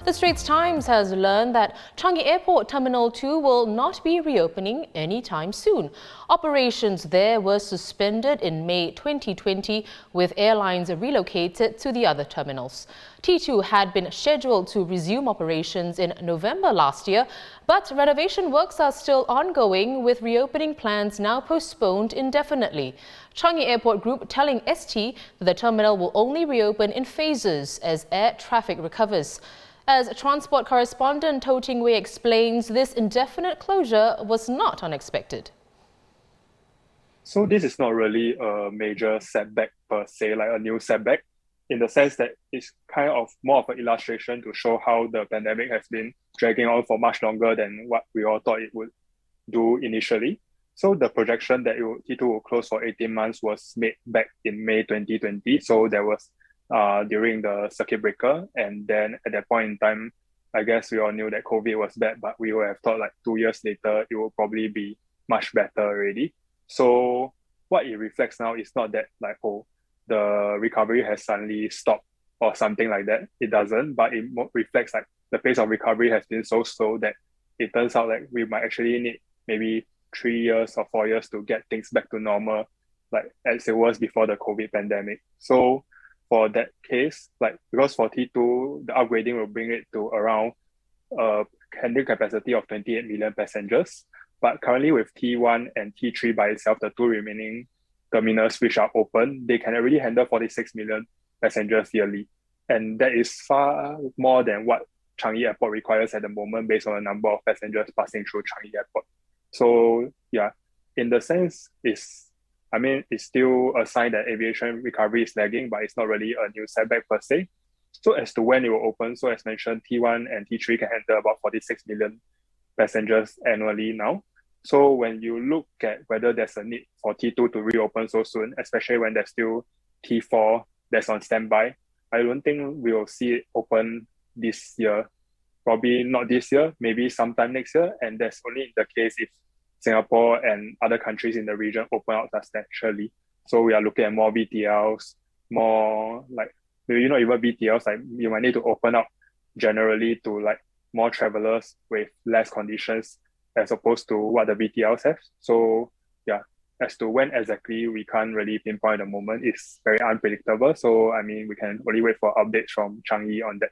The Straits Times has learned that Changi Airport Terminal 2 will not be reopening anytime soon. Operations there were suspended in May 2020, with airlines relocated to the other terminals. T2 had been scheduled to resume operations in November last year, but renovation works are still ongoing, with reopening plans now postponed indefinitely. Changi Airport Group telling ST that the terminal will only reopen in phases as air traffic recovers. As transport correspondent To Ting Wei explains, this indefinite closure was not unexpected. So this is not really a major setback per se, like a new setback, in the sense that it's kind of more of an illustration to show how the pandemic has been dragging on for much longer than what we all thought it would do initially. So the projection that T2 will close for 18 months was made back in May 2020. So that was during the circuit breaker. And then at that point in time, I guess we all knew that COVID was bad, but we would have thought like 2 years later, it will probably be much better already. So what it reflects now is not that like, oh, the recovery has suddenly stopped or something like that. It doesn't, but it reflects like the pace of recovery has been so slow that it turns out like we might actually need maybe 3 years or 4 years to get things back to normal, like as it was before the COVID pandemic. So for that case, like because for T2, the upgrading will bring it to around handling capacity of 28 million passengers. But currently with T1 and T3 by itself, the two remaining terminals which are open, they can already handle 46 million passengers yearly. And that is far more than what Changi Airport requires at the moment based on the number of passengers passing through Changi Airport. So yeah, in the sense, it's still a sign that aviation recovery is lagging, but it's not really a new setback per se. So as to when it will open, so as mentioned, T1 and T3 can handle about 46 million passengers annually now. So when you look at whether there's a need for T2 to reopen so soon, especially when there's still T4 that's on standby, I don't think we'll see it open this year. Probably not this year, maybe sometime next year. And that's only the case if Singapore and other countries in the region open out substantially. So we are looking at more VTLs, more like maybe not even VTLs, like you might need to open up generally to like more travelers with less conditions as opposed to what the VTLs have. So yeah, as to when exactly we can't really pinpoint at the moment. It's very unpredictable. So I mean, we can only wait for updates from Changi on that.